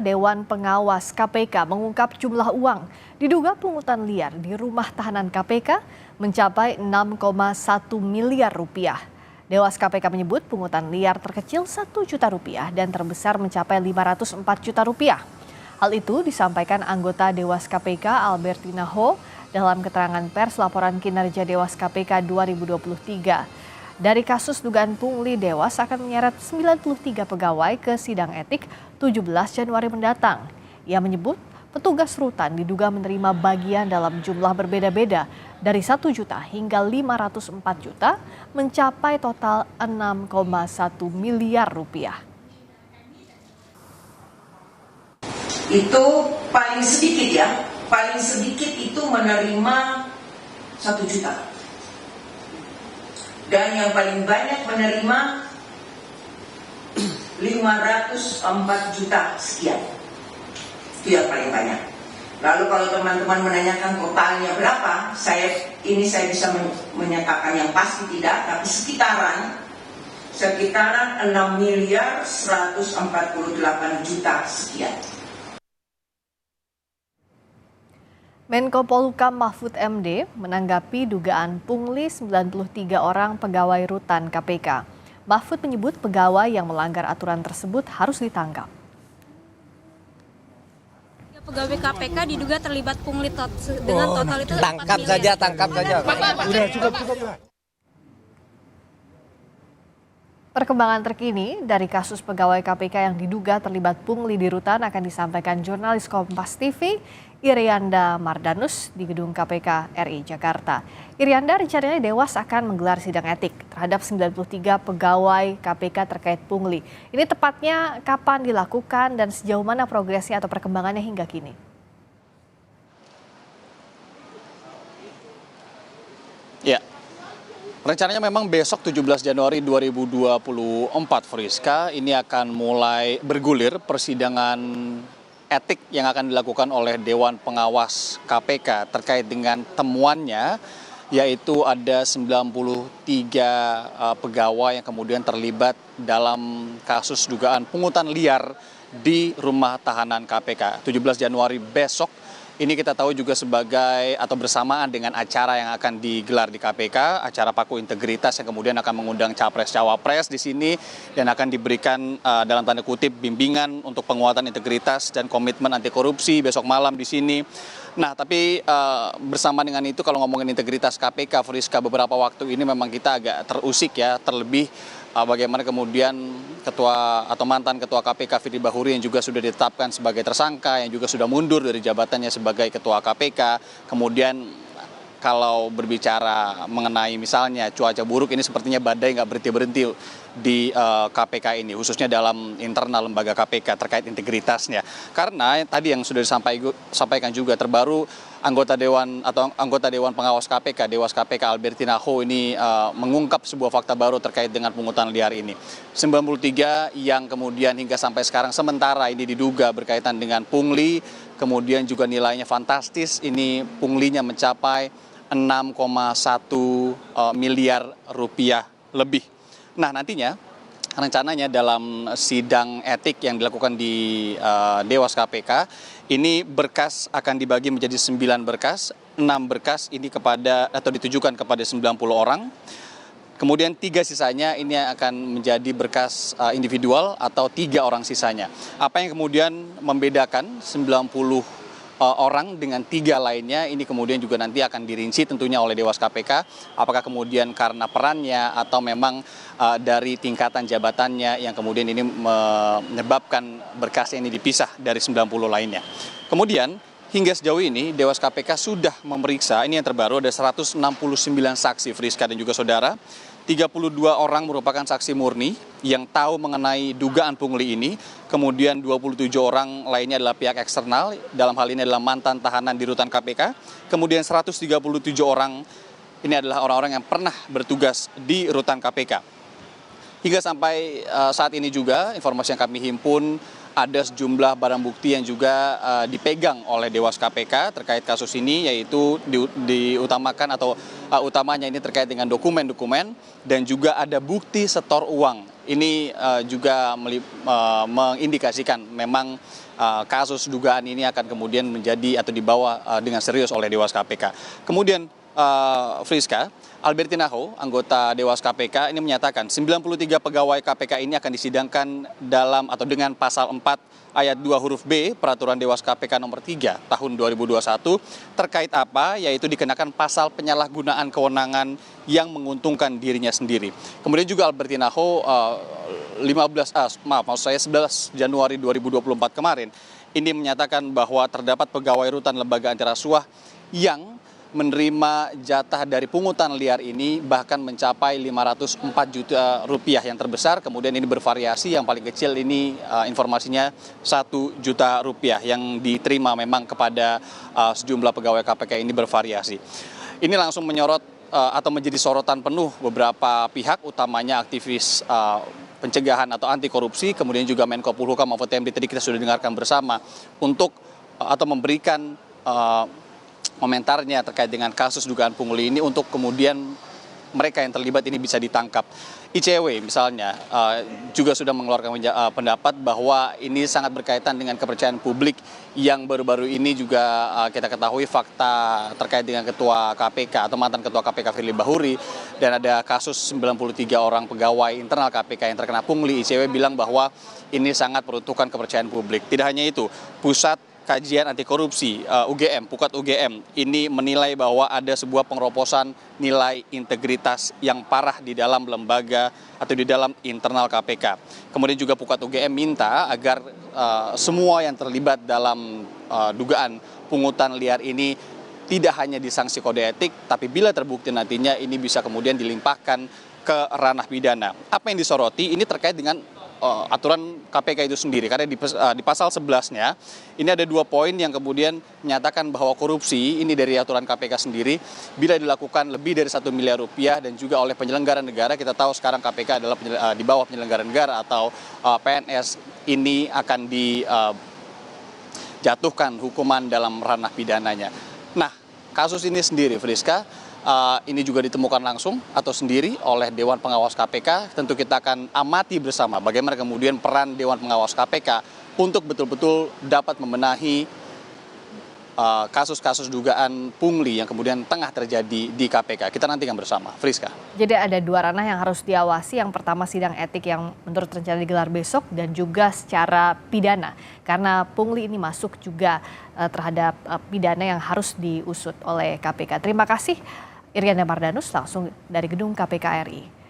Dewan Pengawas KPK mengungkap jumlah uang diduga pungutan liar di rumah tahanan KPK mencapai 6,1 miliar rupiah. Dewas KPK menyebut pungutan liar terkecil 1 juta rupiah dan terbesar mencapai 504 juta rupiah. Hal itu disampaikan anggota Dewas KPK Albertina Ho dalam keterangan pers laporan kinerja Dewas KPK 2023. Dari kasus dugaan pungli, Dewas akan menyeret 93 pegawai ke sidang etik 17 Januari mendatang. Ia menyebut petugas rutan diduga menerima bagian dalam jumlah berbeda-beda dari 1 juta hingga 504 juta mencapai total 6,1 miliar rupiah. Itu paling sedikit ya, paling sedikit itu menerima 1 juta. Dan yang paling banyak menerima 504 juta sekian. Itu yang paling banyak. Lalu kalau teman-teman menanyakan totalnya berapa, saya bisa menyatakan yang pasti tidak, tapi sekitaran 6 miliar 148 juta sekian. Menko Polhukam Mahfud MD menanggapi dugaan pungli 93 orang pegawai rutan KPK. Mahfud menyebut pegawai yang melanggar aturan tersebut harus ditangkap. Pegawai KPK diduga terlibat pungli dengan total itu tangkap saja. Udah cukup. Perkembangan terkini dari kasus pegawai KPK yang diduga terlibat pungli di rutan akan disampaikan jurnalis Kompas TV Irianda Mardanus di gedung KPK RI Jakarta. Irianda rencananya Dewas akan menggelar sidang etik terhadap 93 pegawai KPK terkait pungli. Ini tepatnya kapan dilakukan dan sejauh mana progresnya atau perkembangannya hingga kini? Ya. Rencananya memang besok 17 Januari 2024, Friska, ini akan mulai bergulir persidangan etik yang akan dilakukan oleh Dewan Pengawas KPK terkait dengan temuannya, yaitu ada 93 pegawai yang kemudian terlibat dalam kasus dugaan pungutan liar di rumah tahanan KPK. 17 Januari besok. Ini kita tahu juga sebagai atau bersamaan dengan acara yang akan digelar di KPK, acara Paku Integritas yang kemudian akan mengundang capres-cawapres di sini dan akan diberikan dalam tanda kutip bimbingan untuk penguatan integritas dan komitmen anti korupsi besok malam di sini. Nah, tapi bersama dengan itu kalau ngomongin integritas KPK, Friska, beberapa waktu ini memang kita agak terusik ya, terlebih bagaimana kemudian ketua atau mantan ketua KPK Firly Bahuri yang juga sudah ditetapkan sebagai tersangka, yang juga sudah mundur dari jabatannya sebagai ketua KPK. Kemudian kalau berbicara mengenai misalnya cuaca buruk, ini sepertinya badai nggak berhenti-berhenti di KPK ini, khususnya dalam internal lembaga KPK terkait integritasnya. Karena tadi yang sudah disampaikan juga terbaru anggota Dewan Pengawas KPK, Dewas KPK Albertina Ho ini mengungkap sebuah fakta baru terkait dengan pungutan liar ini. 93 yang kemudian hingga sampai sekarang sementara ini diduga berkaitan dengan pungli, kemudian juga nilainya fantastis, ini punglinya mencapai 6,1 miliar rupiah lebih. Nah, nantinya rencananya dalam sidang etik yang dilakukan di Dewas KPK, ini berkas akan dibagi menjadi 9 berkas, 6 berkas ini ditujukan kepada 90 orang. Kemudian 3 sisanya ini akan menjadi berkas individual atau 3 orang sisanya. Apa yang kemudian membedakan 90 orang dengan 3 lainnya ini kemudian juga nanti akan dirinci tentunya oleh Dewas KPK, apakah kemudian karena perannya atau memang dari tingkatan jabatannya yang kemudian ini menyebabkan berkasnya ini dipisah dari 90 lainnya. Kemudian hingga sejauh ini Dewas KPK sudah memeriksa, ini yang terbaru, ada 169 saksi, Friska dan juga saudara. 32 orang merupakan saksi murni yang tahu mengenai dugaan pungli ini. Kemudian 27 orang lainnya adalah pihak eksternal, dalam hal ini adalah mantan tahanan di rutan KPK. Kemudian 137 orang ini adalah orang-orang yang pernah bertugas di rutan KPK. Hingga sampai saat ini juga informasi yang kami himpun, ada sejumlah barang bukti yang juga dipegang oleh Dewas KPK terkait kasus ini, yaitu diutamakan atau utamanya ini terkait dengan dokumen-dokumen dan juga ada bukti setor uang. Ini juga mengindikasikan memang kasus dugaan ini akan kemudian menjadi atau dibawa dengan serius oleh Dewas KPK. Kemudian Friska, Albertina Ho, anggota Dewas KPK ini menyatakan 93 pegawai KPK ini akan disidangkan dalam atau dengan pasal 4 ayat 2 huruf B Peraturan Dewas KPK nomor 3 tahun 2021 terkait apa? Yaitu dikenakan pasal penyalahgunaan kewenangan yang menguntungkan dirinya sendiri. Kemudian juga Albertina Ho 11 Januari 2024 kemarin ini menyatakan bahwa terdapat pegawai rutan lembaga anti rasuah yang menerima jatah dari pungutan liar ini bahkan mencapai 504 juta rupiah yang terbesar, kemudian ini bervariasi, yang paling kecil ini informasinya 1 juta rupiah yang diterima memang kepada sejumlah pegawai KPK ini bervariasi. Ini langsung menyorot atau menjadi sorotan penuh beberapa pihak, utamanya aktivis pencegahan atau anti korupsi, kemudian juga Menko Polhukam Mahfud MD tadi kita sudah dengarkan bersama untuk atau memberikan komentarnya terkait dengan kasus dugaan pungli ini untuk kemudian mereka yang terlibat ini bisa ditangkap. ICW misalnya juga sudah mengeluarkan pendapat bahwa ini sangat berkaitan dengan kepercayaan publik yang baru-baru ini juga kita ketahui fakta terkait dengan ketua KPK atau mantan ketua KPK Firly Bahuri dan ada kasus 93 orang pegawai internal KPK yang terkena pungli. ICW bilang bahwa ini sangat meruntuhkan kepercayaan publik. Tidak hanya itu, Pusat Kajian Anti Korupsi UGM, Pukat UGM ini menilai bahwa ada sebuah pengeroposan nilai integritas yang parah di dalam lembaga atau di dalam internal KPK. Kemudian juga Pukat UGM minta agar semua yang terlibat dalam dugaan pungutan liar ini tidak hanya disanksi kode etik, tapi bila terbukti nantinya ini bisa kemudian dilimpahkan ke ranah pidana. Apa yang disoroti ini terkait dengan aturan KPK itu sendiri, karena di pasal 11-nya ini ada 2 poin yang kemudian menyatakan bahwa korupsi ini dari aturan KPK sendiri bila dilakukan lebih dari 1 miliar rupiah dan juga oleh penyelenggara negara. Kita tahu sekarang KPK adalah di bawah penyelenggara negara atau PNS, ini akan dijatuhkan hukuman dalam ranah pidananya. Nah, kasus ini sendiri, Friska, ini juga ditemukan langsung atau sendiri oleh Dewan Pengawas KPK. Tentu kita akan amati bersama bagaimana kemudian peran Dewan Pengawas KPK untuk betul-betul dapat membenahi kasus-kasus dugaan pungli yang kemudian tengah terjadi di KPK. Kita nantikan bersama, Friska. Jadi ada 2 ranah yang harus diawasi. Yang pertama sidang etik yang menurut rencana digelar besok dan juga secara pidana. Karena pungli ini masuk juga terhadap pidana yang harus diusut oleh KPK. Terima kasih Iriana Mardanus langsung dari gedung KPK RI.